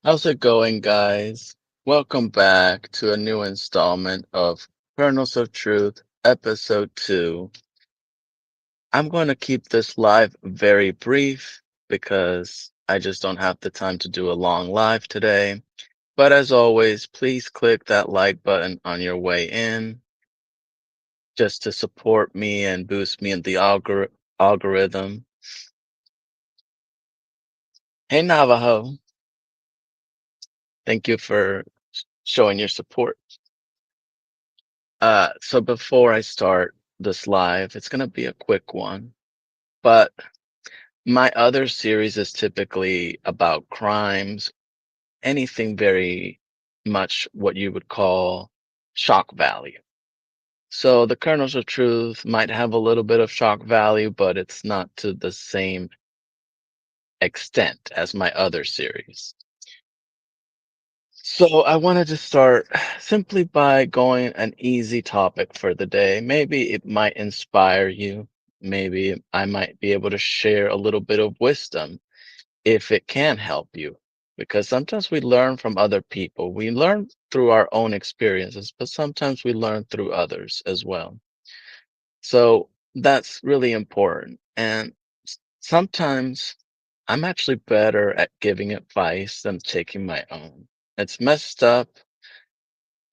How's it going, guys? Welcome back to a new installment of Kernels of Truth, Episode 2. I'm going to keep this live very brief because I just don't have the time to do a long live today. But as always, please click that like button on your way in just to support me and boost me in the algorithm. Hey, Navajo. Thank you for showing your support. So before I start this live, it's gonna be a quick one, but my other series is typically about crimes, anything very much what you would call shock value. So the kernels of truth might have a little bit of shock value, but it's not to the same extent as my other series. So I wanted to start simply by going an easy topic for the day. Maybe it might inspire you. Maybe I might be able to share a little bit of wisdom if it can help you. Because sometimes we learn from other people. We learn through our own experiences, but sometimes we learn through others as well. So that's really important. And sometimes I'm actually better at giving advice than taking my own. It's messed up,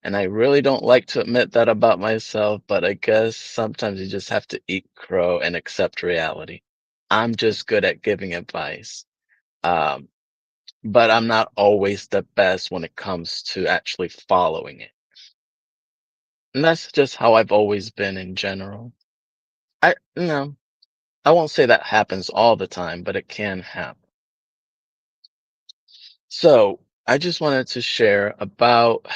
and I really don't like to admit that about myself, but I guess sometimes you just have to eat crow and accept reality. I'm just good at giving advice, um, but I'm not always the best when it comes to actually following it. And that's just how I've always been in general. I won't say that happens all the time, but it can happen. So I just wanted to share about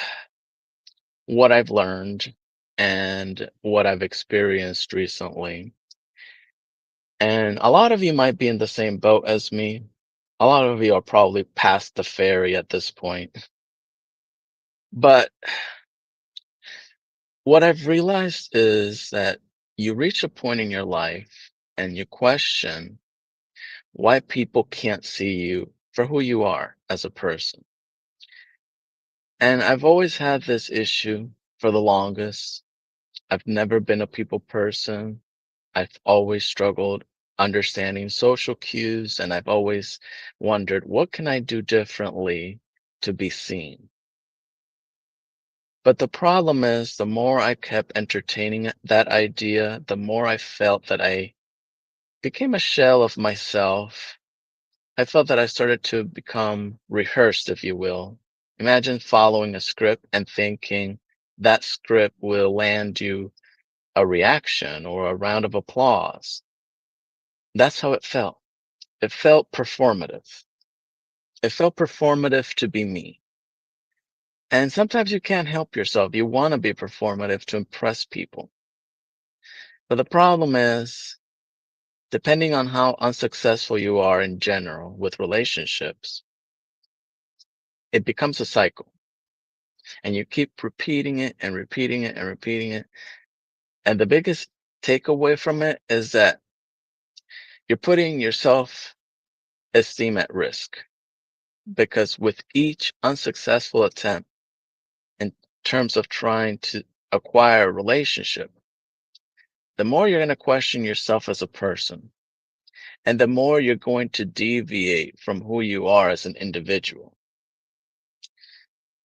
what I've learned and what I've experienced recently. And a lot of you might be in the same boat as me. A lot of you are probably past the ferry at this point. But what I've realized is that you reach a point in your life and you question why people can't see you for who you are as a person. And I've always had this issue for the longest. I've never been a people person. I've always struggled understanding social cues, and I've always wondered, what can I do differently to be seen? But the problem is, the more I kept entertaining that idea, the more I felt that I became a shell of myself. I felt that I started to become rehearsed, if you will. Imagine following a script and thinking that script will land you a reaction or a round of applause. That's how it felt. It felt performative. It felt performative to be me. And sometimes you can't help yourself. You want to be performative to impress people. But the problem is, depending on how unsuccessful you are in general with relationships, it becomes a cycle. And you keep repeating it and repeating it and repeating it. And the biggest takeaway from it is that you're putting your self esteem at risk because with each unsuccessful attempt, in terms of trying to acquire a relationship, the more you're going to question yourself as a person, and the more you're going to deviate from who you are as an individual.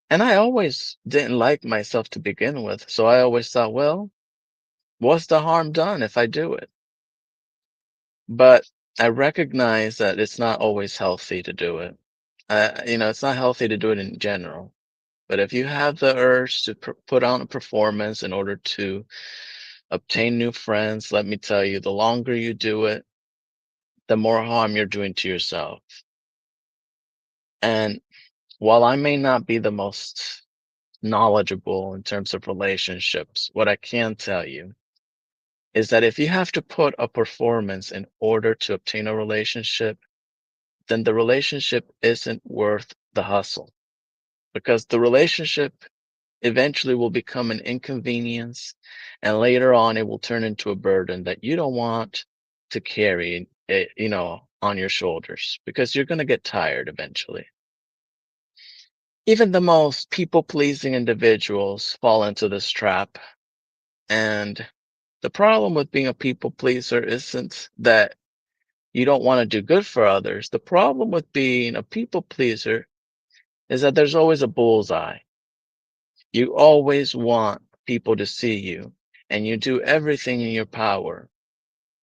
And I always didn't like myself to begin with, so I always thought, well, what's the harm done if I do it? But I recognize that it's not always healthy to do it. It's not healthy to do it in general. But if you have the urge to put on a performance in order to obtain new friends, let me tell you, the longer you do it, the more harm you're doing to yourself. And while I may not be the most knowledgeable in terms of relationships, what I can tell you is that if you have to put a performance in order to obtain a relationship, then the relationship isn't worth the hustle because the relationship eventually will become an inconvenience, and later on it will turn into a burden that you don't want to carry on your shoulders because you're going to get tired eventually. Even the most people-pleasing individuals fall into this trap. And the problem with being a people pleaser isn't that you don't want to do good for others. The problem with being a people pleaser is that there's always a bullseye. You always want people to see you, and you do everything in your power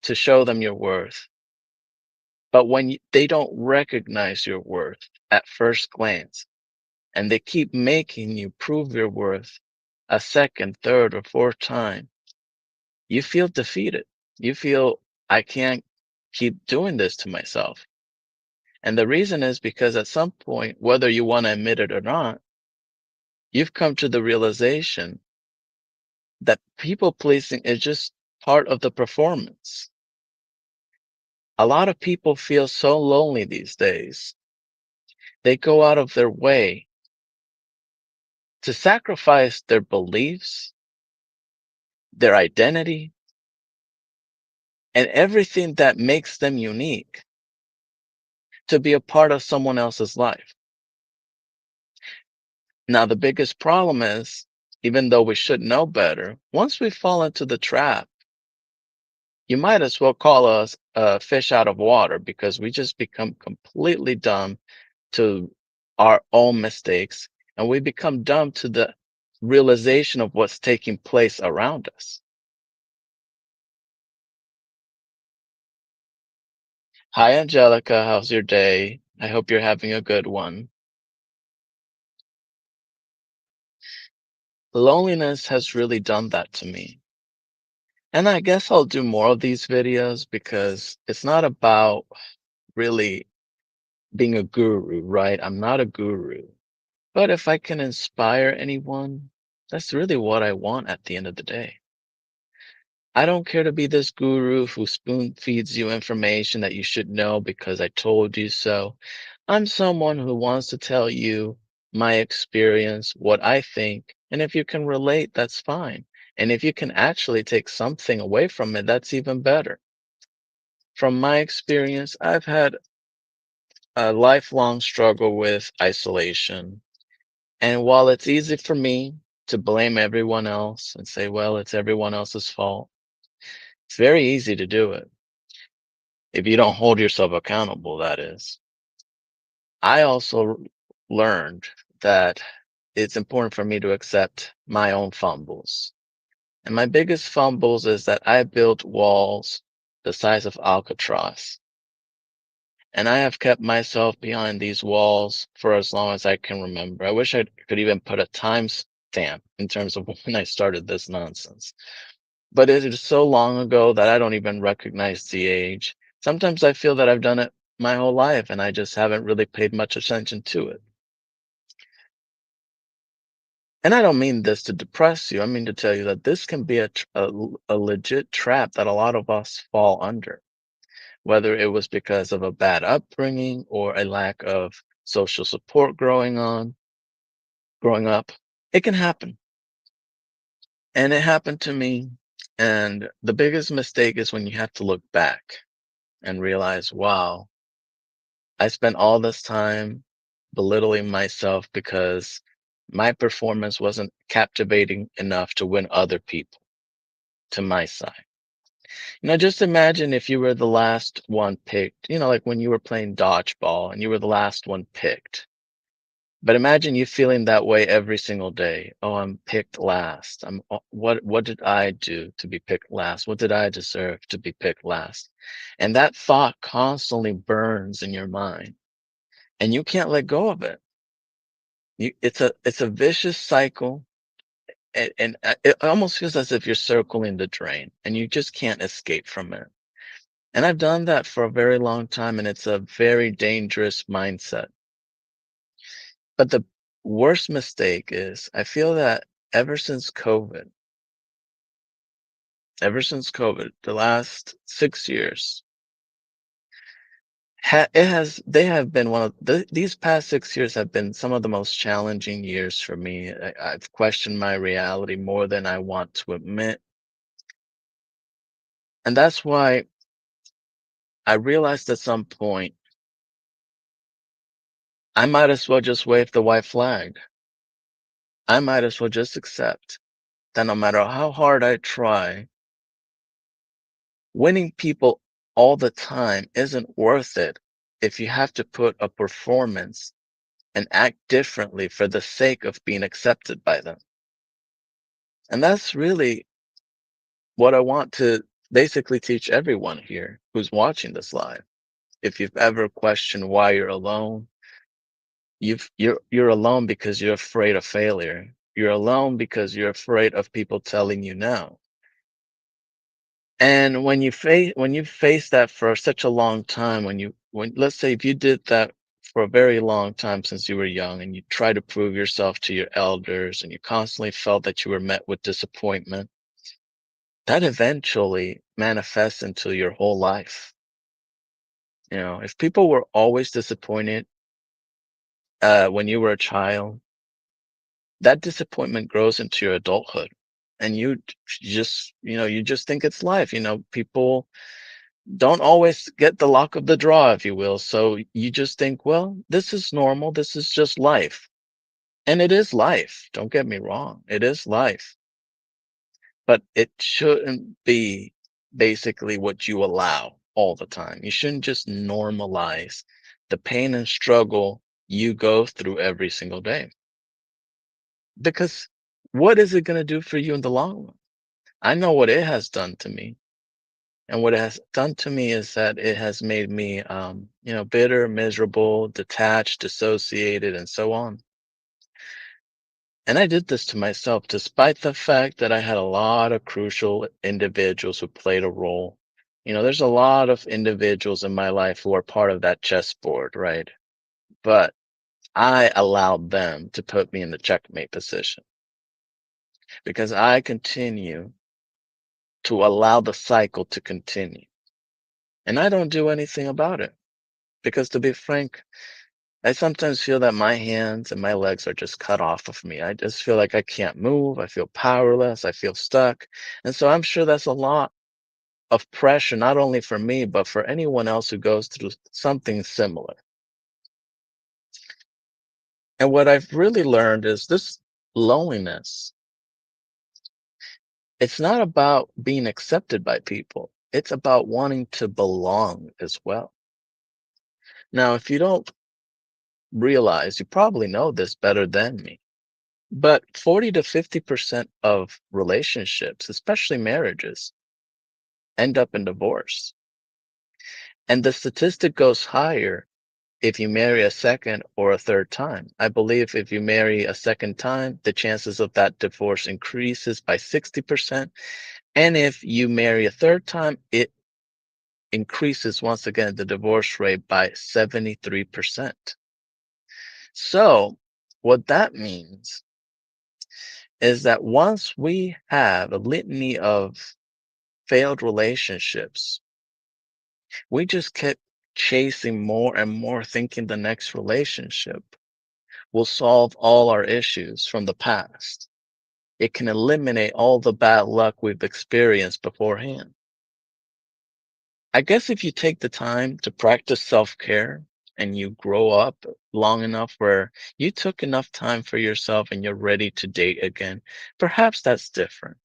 to show them your worth. But when they don't recognize your worth at first glance, and they keep making you prove your worth a second, third, or fourth time, you feel defeated. You feel, I can't keep doing this to myself. And the reason is because at some point, whether you want to admit it or not, you've come to the realization that people pleasing is just part of the performance. A lot of people feel so lonely these days. They go out of their way to sacrifice their beliefs, their identity, and everything that makes them unique to be a part of someone else's life. Now, the biggest problem is, even though we should know better, once we fall into the trap, you might as well call us a fish out of water because we just become completely dumb to our own mistakes and we become dumb to the realization of what's taking place around us. Hi, Angelica. How's your day? I hope you're having a good one. Loneliness has really done that to me. And I guess I'll do more of these videos because it's not about really being a guru, right? I'm not a guru. But if I can inspire anyone, that's really what I want at the end of the day. I don't care to be this guru who spoon feeds you information that you should know because I told you so. I'm someone who wants to tell you my experience, what I think, and if you can relate, that's fine. And if you can actually take something away from it, that's even better. From my experience, I've had a lifelong struggle with isolation. And while it's easy for me to blame everyone else and say, well, it's everyone else's fault, it's very easy to do it if you don't hold yourself accountable, that is. I also learned that it's important for me to accept my own fumbles. And my biggest fumbles is that I built walls the size of Alcatraz. And I have kept myself behind these walls for as long as I can remember. I wish I could even put a time stamp in terms of when I started this nonsense. But it is so long ago that I don't even recognize the age. Sometimes I feel that I've done it my whole life and I just haven't really paid much attention to it. And I don't mean this to depress you. I mean to tell you that this can be a legit trap that a lot of us fall under, whether it was because of a bad upbringing or a lack of social support growing up. It can happen. And it happened to me. And the biggest mistake is when you have to look back and realize, wow, I spent all this time belittling myself because my performance wasn't captivating enough to win other people to my side. Just imagine if you were the last one picked, like when you were playing dodgeball and you were the last one picked. But imagine you feeling that way every single day. Oh, I'm picked last. What did I do to be picked last? What did I deserve to be picked last? And that thought constantly burns in your mind and you can't let go of it. It's a vicious cycle, and it almost feels as if you're circling the drain, and you just can't escape from it. And I've done that for a very long time, and it's a very dangerous mindset. But the worst mistake is, I feel that ever since COVID, the last 6 years, they have been these past 6 years have been some of the most challenging years for me. I've questioned my reality more than I want to admit. And that's why I realized at some point I might as well just wave the white flag. I might as well just accept that no matter how hard I try, winning people all the time isn't worth it if you have to put a performance and act differently for the sake of being accepted by them. And that's really what I want to basically teach everyone here who's watching this live. If you've ever questioned why you're alone, you're alone because you're afraid of failure. You're alone because you're afraid of people telling you no. And when you face that for such a long time, when let's say if you did that for a very long time since you were young and you try to prove yourself to your elders and you constantly felt that you were met with disappointment, that eventually manifests into your whole life. You know, if people were always disappointed when you were a child, that disappointment grows into your adulthood. And you just think it's life. You know, people don't always get the luck of the draw, if you will. So you just think, well, this is normal. This is just life. And it is life. Don't get me wrong. It is life. But it shouldn't be basically what you allow all the time. You shouldn't just normalize the pain and struggle you go through every single day. Because what is it going to do for you in the long run? I know what it has done to me. And what it has done to me is that it has made me, bitter, miserable, detached, dissociated, and so on. And I did this to myself, despite the fact that I had a lot of crucial individuals who played a role. You know, there's a lot of individuals in my life who are part of that chessboard, right? But I allowed them to put me in the checkmate position because I continue to allow the cycle to continue. And I don't do anything about it because, to be frank, I sometimes feel that my hands and my legs are just cut off of me. I just feel like I can't move. I feel powerless. I feel stuck. And so I'm sure that's a lot of pressure, not only for me, but for anyone else who goes through something similar. And what I've really learned is this loneliness, it's not about being accepted by people. It's about wanting to belong as well. Now, if you don't realize, you probably know this better than me. But 40 to 50% of relationships, especially marriages, end up in divorce. And the statistic goes higher if you marry a second or a third time. I believe if you marry a second time, the chances of that divorce increases by 60%. And if you marry a third time, it increases once again the divorce rate by 73%. So what that means is that once we have a litany of failed relationships, we just kept chasing more and more, thinking the next relationship will solve all our issues from the past. It can eliminate all the bad luck we've experienced beforehand. I guess if you take the time to practice self care and you grow up long enough where you took enough time for yourself and you're ready to date again, perhaps that's different.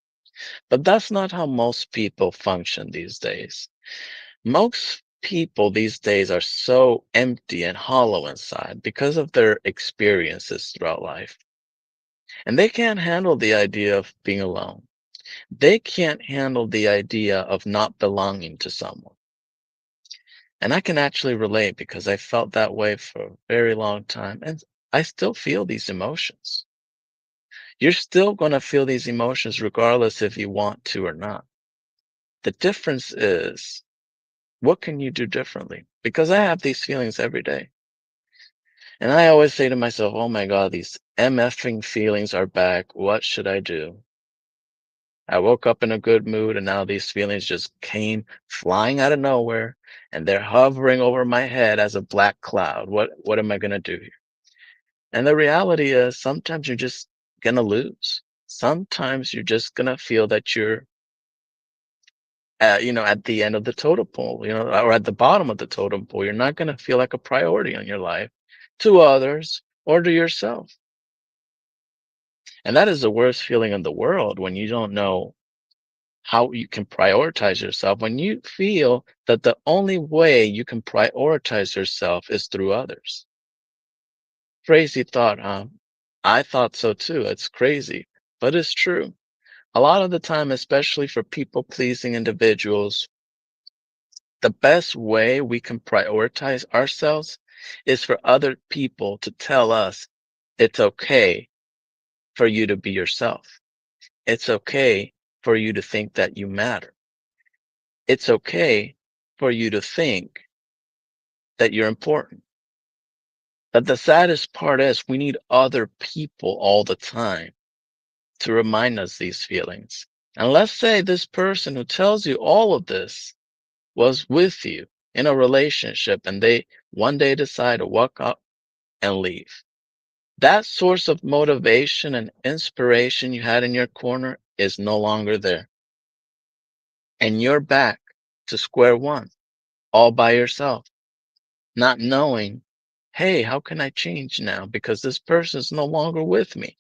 But that's not how most people function these days. Most people these days are so empty and hollow inside because of their experiences throughout life. And they can't handle the idea of being alone. They can't handle the idea of not belonging to someone. And I can actually relate because I felt that way for a very long time. And I still feel these emotions. You're still going to feel these emotions regardless if you want to or not. The difference is, what can you do differently? Because I have these feelings every day. And I always say to myself, oh my God, these MFing feelings are back. What should I do? I woke up in a good mood and now these feelings just came flying out of nowhere and they're hovering over my head as a black cloud. What am I going to do here? And the reality is sometimes you're just going to lose. Sometimes you're just going to feel that you're at the end of the totem pole, or at the bottom of the totem pole. You're not going to feel like a priority in your life. to others, or to yourself. And that is the worst feeling in the world when you don't know how you can prioritize yourself, when you feel that the only way you can prioritize yourself is through others. Crazy thought, huh? I thought so too. It's crazy, but it's true. A lot of the time, especially for people pleasing individuals, the best way we can prioritize ourselves is for other people to tell us it's okay for you to be yourself. It's okay for you to think that you matter. It's okay for you to think that you're important. But the saddest part is we need other people all the time to remind us these feelings. And let's say this person who tells you all of this was with you in a relationship and they one day decide to walk up and leave. That source of motivation and inspiration you had in your corner is no longer there. And you're back to square one, all by yourself, not knowing, hey, how can I change now? Because this person's no longer with me.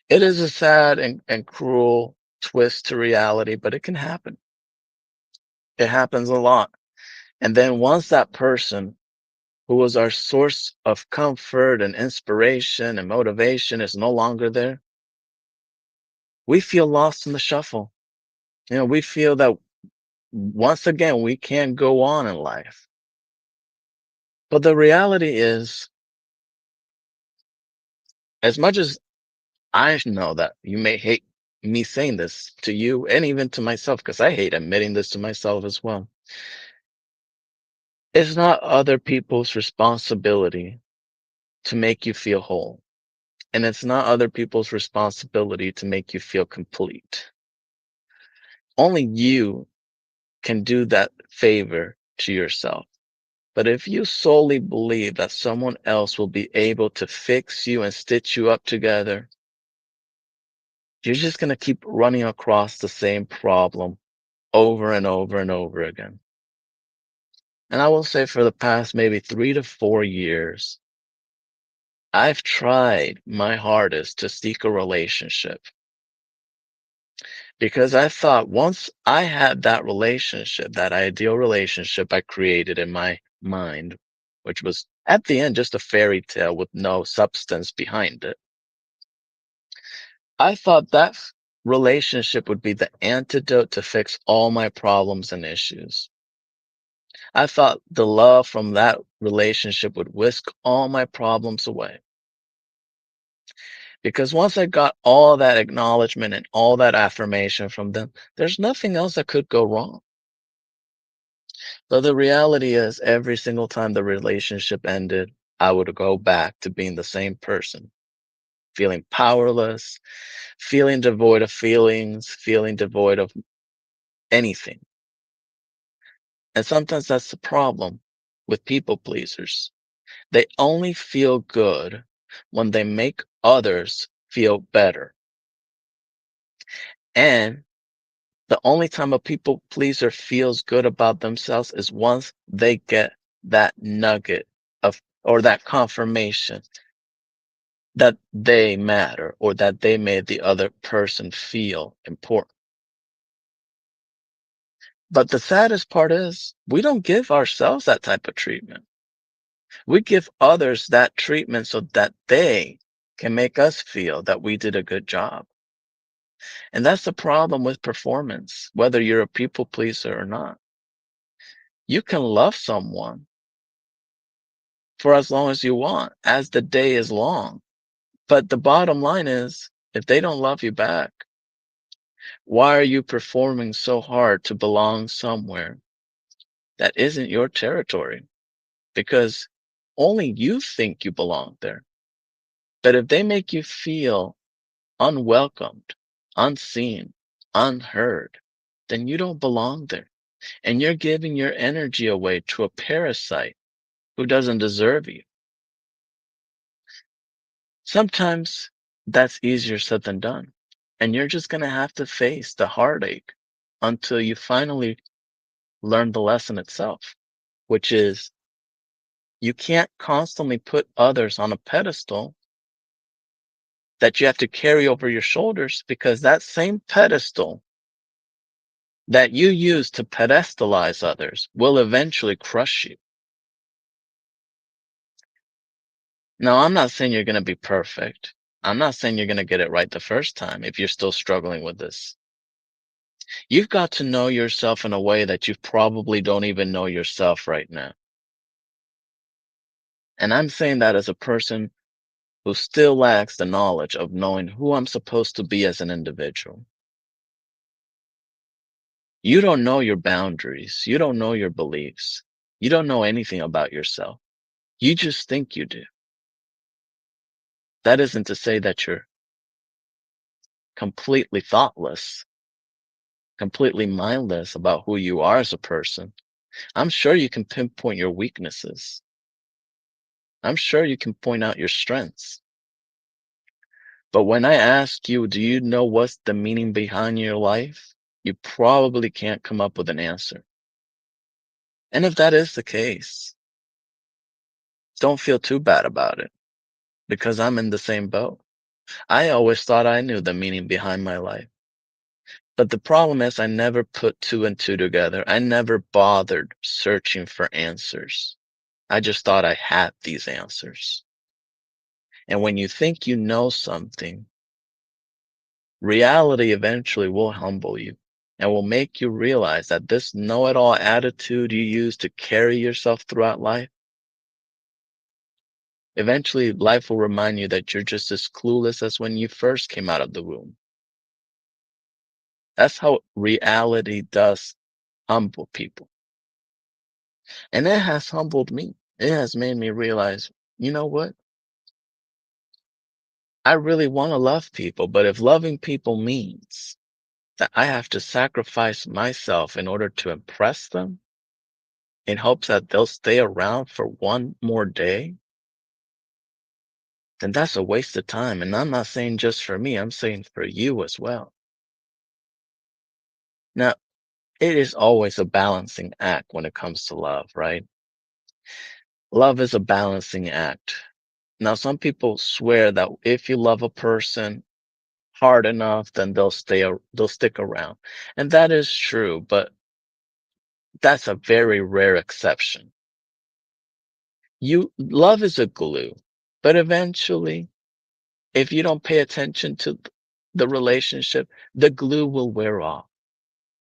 It is a sad and cruel twist to reality, but it can happen. It happens a lot. And then once that person who was our source of comfort and inspiration and motivation is no longer there, we feel lost in the shuffle. We feel that once again, we can't go on in life. But the reality is, as much as I know that you may hate me saying this to you and even to myself, because I hate admitting this to myself as well. It's not other people's responsibility to make you feel whole. And it's not other people's responsibility to make you feel complete. Only you can do that favor to yourself. But if you solely believe that someone else will be able to fix you and stitch you up together, you're just going to keep running across the same problem over and over and over again. And I will say for the past maybe 3 to 4 years, I've tried my hardest to seek a relationship because I thought once I had that relationship, that ideal relationship I created in my mind, which was at the end just a fairy tale with no substance behind it, I thought that relationship would be the antidote to fix all my problems and issues. I thought the love from that relationship would whisk all my problems away. Because once I got all that acknowledgement and all that affirmation from them, there's nothing else that could go wrong. So the reality is, every single time the relationship ended, I would go back to being the same person, feeling powerless, feeling devoid of feelings, feeling devoid of anything. And sometimes that's the problem with people pleasers. They only feel good when they make others feel better. And the only time a people pleaser feels good about themselves is once they get that nugget of or that confirmation that they matter or that they made the other person feel important. But the saddest part is we don't give ourselves that type of treatment. We give others that treatment so that they can make us feel that we did a good job. And that's the problem with performance, whether you're a people pleaser or not. You can love someone for as long as you want, as the day is long. But the bottom line is, if they don't love you back, why are you performing so hard to belong somewhere that isn't your territory? Because only you think you belong there. But if they make you feel unwelcomed, unseen, unheard, then you don't belong there. And you're giving your energy away to a parasite who doesn't deserve you. Sometimes that's easier said than done. And you're just going to have to face the heartache until you finally learn the lesson itself, which is You can't constantly put others on a pedestal that you have to carry over your shoulders because that same pedestal that you use to pedestalize others will eventually crush you. Now, I'm not saying you're going to be perfect. I'm not saying you're going to get it right the first time if you're still struggling with this. You've got to know yourself in a way that you probably don't even know yourself right now. And I'm saying that as a person who still lacks the knowledge of knowing who I'm supposed to be as an individual. You don't know your boundaries. You don't know your beliefs. You don't know anything about yourself. You just think you do. That isn't to say that you're completely thoughtless, completely mindless about who you are as a person. I'm sure you can pinpoint your weaknesses. I'm sure you can point out your strengths. But when I ask you, do you know what's the meaning behind your life? You probably can't come up with an answer. And if that is the case, don't feel too bad about it because I'm in the same boat. I always thought I knew the meaning behind my life. But the problem is I never put two and two together. I never bothered searching for answers. I just thought I had these answers. And when you think you know something, reality eventually will humble you and will make you realize that this know-it-all attitude you use to carry yourself throughout life, eventually life will remind you that you're just as clueless as when you first came out of the womb. That's how reality does humble people. And it has humbled me. It has made me realize, you know what? I really want to love people, but if loving people means that I have to sacrifice myself in order to impress them in hopes that they'll stay around for one more day, then that's a waste of time. And I'm not saying just for me, I'm saying for you as well. Now, it is always a balancing act when it comes to love, right? Love is a balancing act. Now, some people swear that if you love a person hard enough, then they'll stick around. And that is true, but that's a very rare exception. You love is a glue, but eventually, if you don't pay attention to the relationship, the glue will wear off.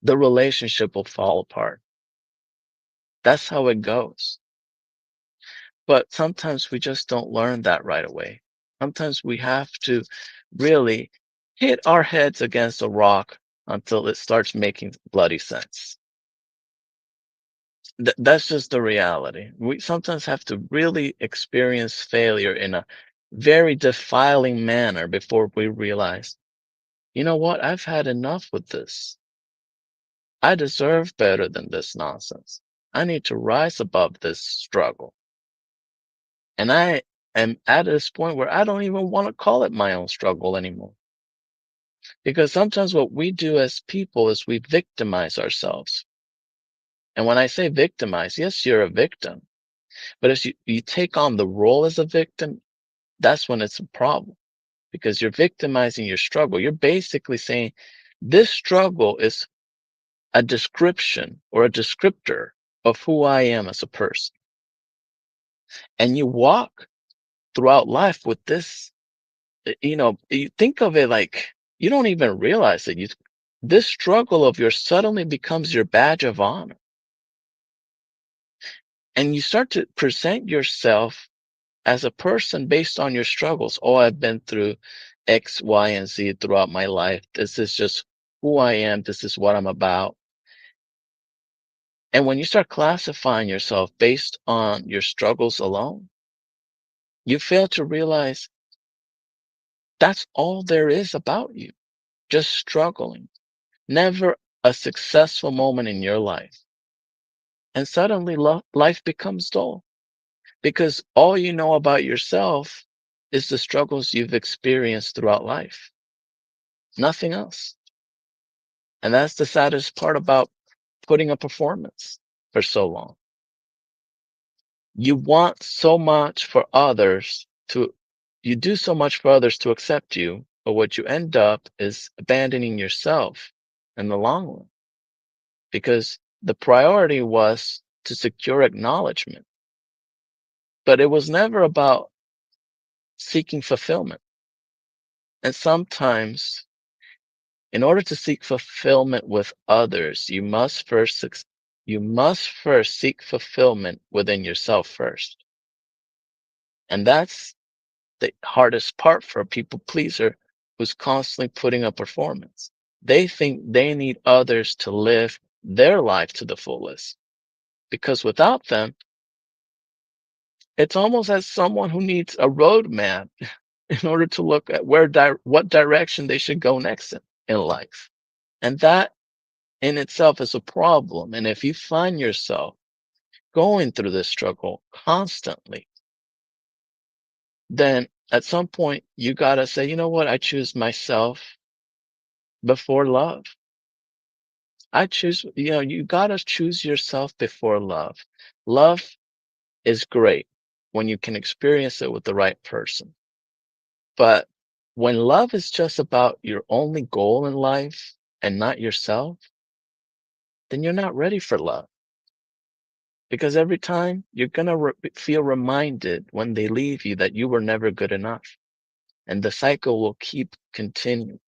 The relationship will fall apart. That's how it goes. But sometimes we just don't learn that right away. Sometimes we have to really hit our heads against a rock until it starts making bloody sense. That's just the reality. We sometimes have to really experience failure in a very defiling manner before we realize, you know what? I've had enough with this. I deserve better than this nonsense. I need to rise above this struggle. And I am at this point where I don't even want to call it my own struggle anymore. Because sometimes what we do as people is we victimize ourselves. And when I say victimize, yes, you're a victim. But as you take on the role as a victim, that's when it's a problem because you're victimizing your struggle. You're basically saying this struggle is a description or a descriptor of who I am as a person. And you walk throughout life with this, you think of it like you don't even realize that this struggle of yours suddenly becomes your badge of honor. And you start to present yourself as a person based on your struggles. Oh, I've been through X, Y, and Z throughout my life. This is just who I am. This is what I'm about. And when you start classifying yourself based on your struggles alone, you fail to realize that's all there is about you, just struggling, never a successful moment in your life. And suddenly life becomes dull because all you know about yourself is the struggles you've experienced throughout life, nothing else. And that's the saddest part about putting a performance for so long. You want so much for others to, you do so much for others to accept you, but what you end up is abandoning yourself in the long run because the priority was to secure acknowledgement, but it was never about seeking fulfillment. And sometimes, in order to seek fulfillment with others, you must first seek fulfillment within yourself first. And that's the hardest part for a people pleaser who's constantly putting a performance. They think they need others to live their life to the fullest because without them, it's almost as someone who needs a roadmap in order to look at what direction they should go next in life. And that in itself is a problem. And if you find yourself going through this struggle constantly, then at some point you got to say, you know what? I choose myself before love. You got to choose yourself before love. Love is great when you can experience it with the right person. But when love is just about your only goal in life and not yourself, then you're not ready for love. Because every time you're going to feel reminded when they leave you that you were never good enough. And the cycle will keep continuing.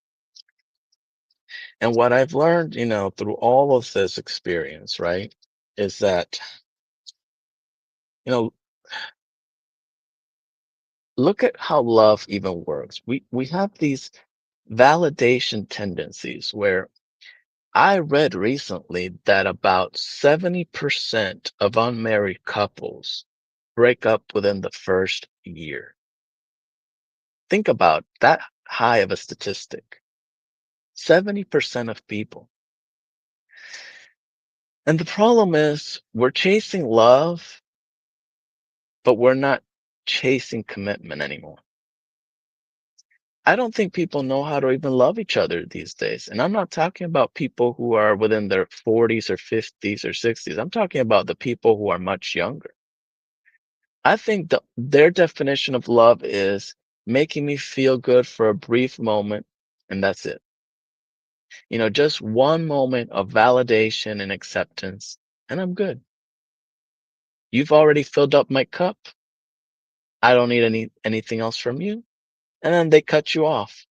And what I've learned, through all of this experience, right, is that, you know, look at how love even works. We have these validation tendencies where I read recently that about 70% of unmarried couples break up within the first year. Think about that high of a statistic. 70% of people. And the problem is we're chasing love, but we're not chasing commitment anymore. I don't think people know how to even love each other these days. And I'm not talking about people who are within their 40s or 50s or 60s. I'm talking about the people who are much younger. I think their definition of love is making me feel good for a brief moment, and that's it. Just one moment of validation and acceptance, and I'm good. You've already filled up my cup. I don't need anything else from you. And then they cut you off.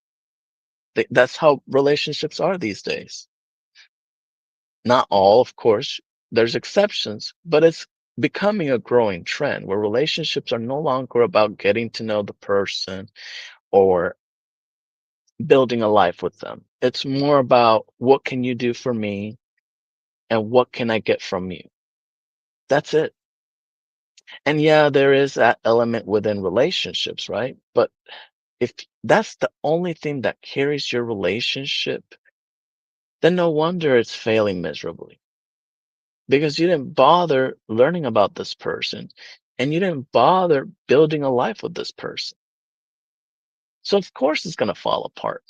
That's how relationships are these days. Not all, of course. There's exceptions, but it's becoming a growing trend where relationships are no longer about getting to know the person or building a life with them. It's more about what can you do for me and what can I get from you? That's it. And yeah, there is that element within relationships, right? But if that's the only thing that carries your relationship, then no wonder it's failing miserably because you didn't bother learning about this person and you didn't bother building a life with this person. So, of course, it's going to fall apart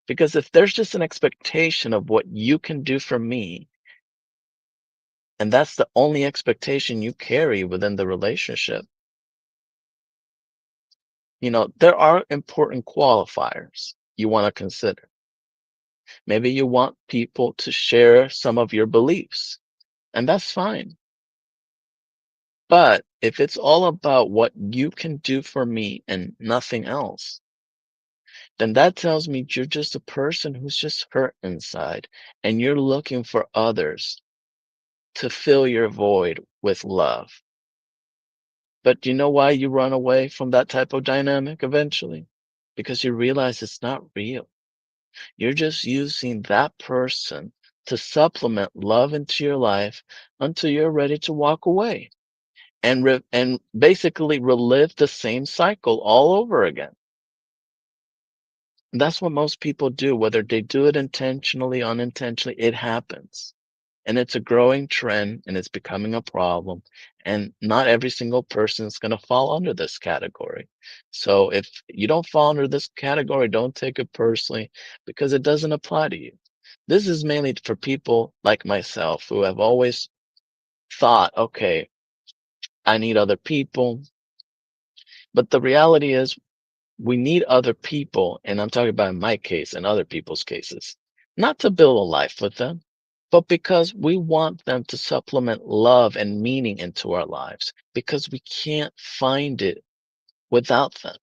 because if there's just an expectation of what you can do for me, and that's the only expectation you carry within the relationship, there are important qualifiers you want to consider. Maybe you want people to share some of your beliefs, and that's fine. But if it's all about what you can do for me and nothing else, then that tells me you're just a person who's just hurt inside and you're looking for others to fill your void with love. But do you know why you run away from that type of dynamic eventually? Because you realize it's not real. You're just using that person to supplement love into your life until you're ready to walk away and basically relive the same cycle all over again. That's what most people do, whether they do it intentionally, unintentionally, it happens. And it's a growing trend and it's becoming a problem. And not every single person is going to fall under this category. So if you don't fall under this category, don't take it personally because it doesn't apply to you. This is mainly for people like myself who have always thought, okay, I need other people. But the reality is, we need other people, and I'm talking about in my case and other people's cases, not to build a life with them, but because we want them to supplement love and meaning into our lives because we can't find it without them.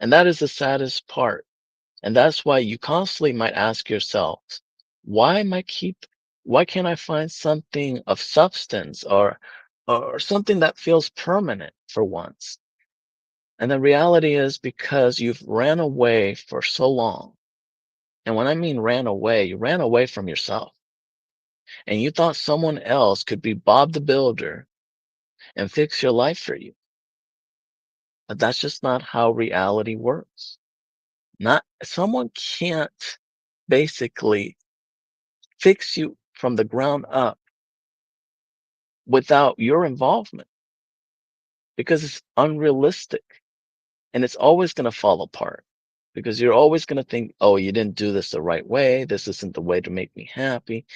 And that is the saddest part. And that's why you constantly might ask yourself, why am I keep why can't I find something of substance or something that feels permanent for once? And the reality is because you've ran away for so long. And when I mean ran away, you ran away from yourself. And you thought someone else could be Bob the Builder and fix your life for you. But that's just not how reality works. Not someone can't basically fix you from the ground up without your involvement because it's unrealistic and it's always going to fall apart because you're always going to think, oh, you didn't do this the right way. This isn't the way to make me happy.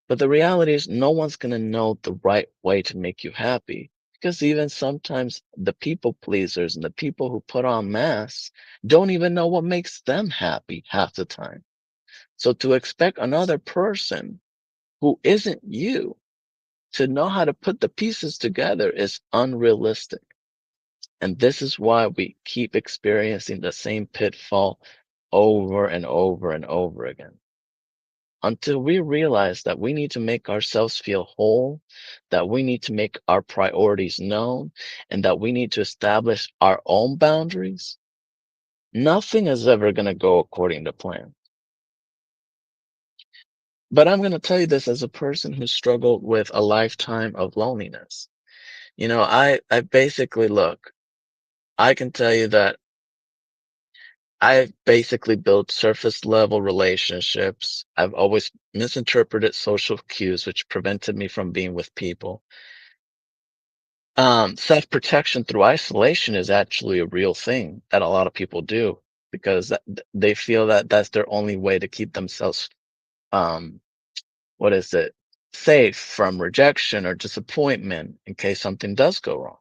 But the reality is, no one's going to know the right way to make you happy because even sometimes the people pleasers and the people who put on masks don't even know what makes them happy half the time. So to expect another person who isn't you to know how to put the pieces together is unrealistic. And this is why we keep experiencing the same pitfall over and over and over again until we realize that we need to make ourselves feel whole, that we need to make our priorities known, and that we need to establish our own boundaries. Nothing is ever going to go according to plan. But I'm going to tell you this as a person who struggled with a lifetime of loneliness. I basically look, I can tell you that I've basically built surface level relationships. I've always misinterpreted social cues, which prevented me from being with people. Self-protection through isolation is actually a real thing that a lot of people do because they feel that that's their only way to keep themselves, um, what is it, safe from rejection or disappointment in case something does go wrong.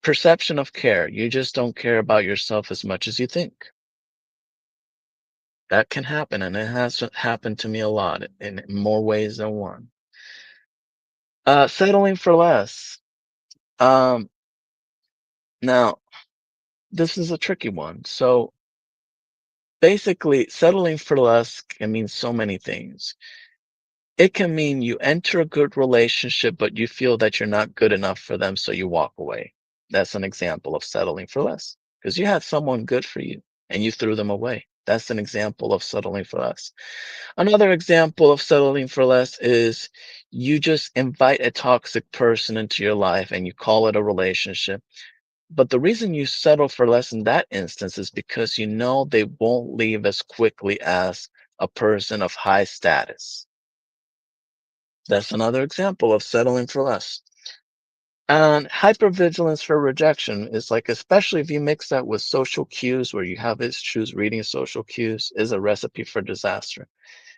Perception of care. You just don't care about yourself as much as you think. That can happen, and it has happened to me a lot in more ways than one. Settling for less. Um, Now, this is a tricky one. So basically, settling for less can mean so many things. It can mean you enter a good relationship, but you feel that you're not good enough for them, so you walk away. That's an example of settling for less because you had someone good for you and you threw them away. That's an example of settling for less. Another example of settling for less is you just invite a toxic person into your life and you call it a relationship. But the reason you settle for less in that instance is because you know they won't leave as quickly as a person of high status. That's another example of settling for less. And hypervigilance for rejection is like, especially if you mix that with social cues where you have issues reading social cues, is a recipe for disaster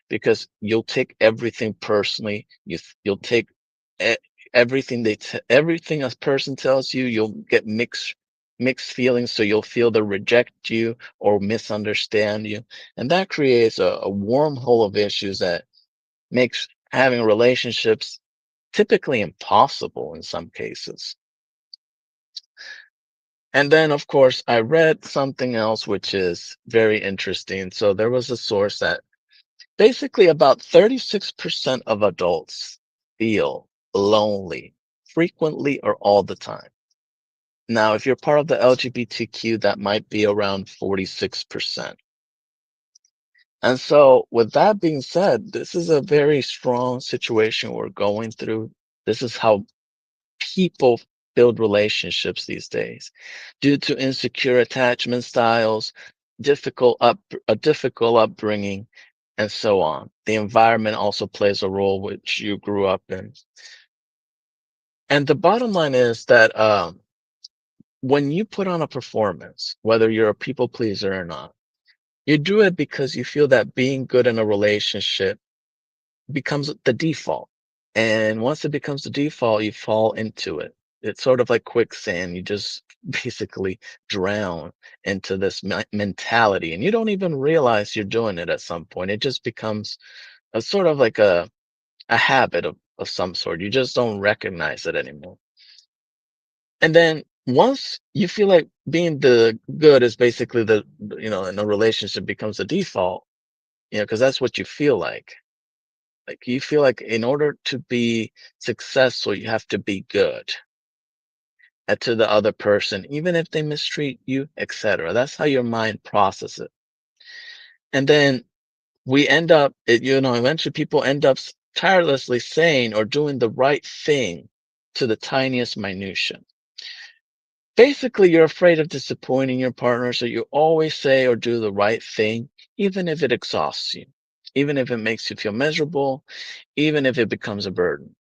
because you'll take everything personally. You'll take e- everything everything a person tells you. You'll get mixed feelings, so you'll feel they reject you or misunderstand you, and that creates a wormhole of issues that makes having relationships typically impossible in some cases. And then, of course, I read something else which is very interesting. So there was a source that basically, about 36% of adults feel lonely frequently or all the time. Now, if you're part of the LGBTQ, that might be around 46%. And so, with that being said, this is a very strong situation we're going through. This is how people build relationships these days due to insecure attachment styles, a difficult upbringing, and so on. The environment also plays a role which you grew up in. And the bottom line is that when you put on a performance, whether you're a people pleaser or not, you do it because you feel that being good in a relationship becomes the default. And once it becomes the default, you fall into it. It's sort of like quicksand. You just basically drown into this mentality, and you don't even realize you're doing it at some point. It just becomes a sort of like a habit of some sort. You just don't recognize it anymore. And then once you feel like being the good is basically in a relationship becomes the default, because that's what you feel like. Like you feel like in order to be successful, you have to be good to the other person, even if they mistreat you, etc. That's how your mind processes it. And then we end up, eventually people end up tirelessly saying or doing the right thing to the tiniest minutia. Basically, you're afraid of disappointing your partner, so you always say or do the right thing, even if it exhausts you, even if it makes you feel miserable, even if it becomes a burden.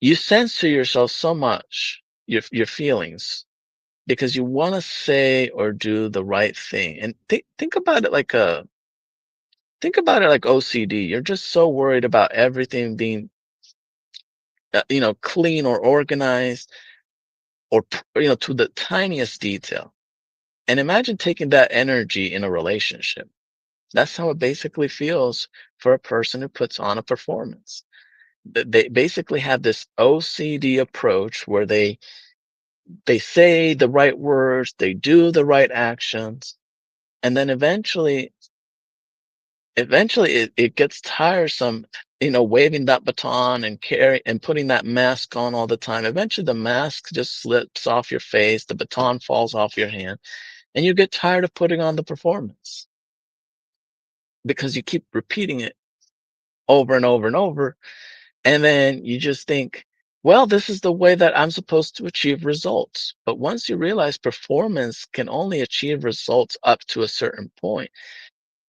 You censor yourself so much, your feelings, because you want to say or do the right thing. And think about it like OCD. You're just so worried about everything being clean or organized or to the tiniest detail. And imagine taking that energy in a relationship. That's how it basically feels for a person who puts on a performance. They basically have this OCD approach where they say the right words, they do the right actions, and then eventually it gets tiresome, waving that baton and carry and putting that mask on all the time. Eventually the mask just slips off your face, the baton falls off your hand, and you get tired of putting on the performance because you keep repeating it over and over and over. And then you just think, well, this is the way that I'm supposed to achieve results. But once you realize performance can only achieve results up to a certain point,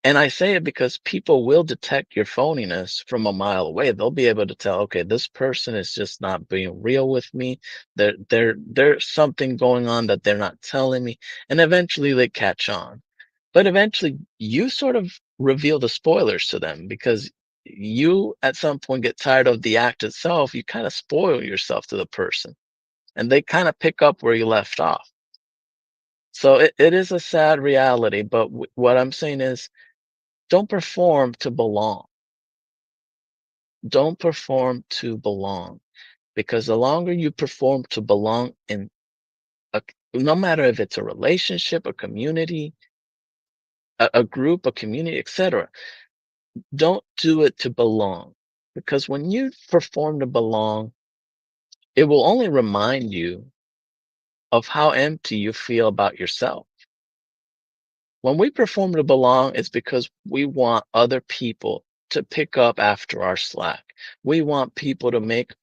and I say it because people will detect your phoniness from a mile away. They'll be able to tell, okay, this person is just not being real with me. There's something going on that they're not telling me. And eventually they catch on. But eventually you sort of reveal the spoilers to them because you at some point get tired of the act itself. You kind of spoil yourself to the person and they kind of pick up where you left off. So it is a sad reality. But what I'm saying is, don't perform to belong. Don't perform to belong because the longer you perform to belong in a, no matter if it's a relationship, a community, a group, a community, etc., don't do it to belong because when you perform to belong, it will only remind you of how empty you feel about yourself. When we perform to belong, it's because we want other people to pick up after our slack. We want people to make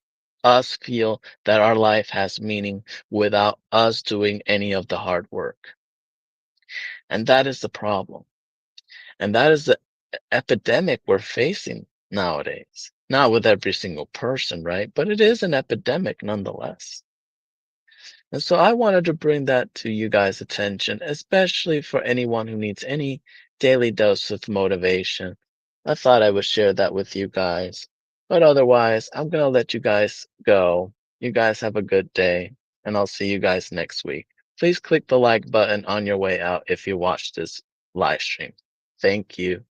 us feel that our life has meaning without us doing any of the hard work. And that is the problem. And that is the epidemic we're facing nowadays. Not with every single person, right? But it is an epidemic nonetheless. And so I wanted to bring that to you guys' attention, especially for anyone who needs any daily dose of motivation. I thought I would share that with you guys. But otherwise, I'm going to let you guys go. You guys have a good day, and I'll see you guys next week. Please click the like button on your way out if you watched this live stream. Thank you.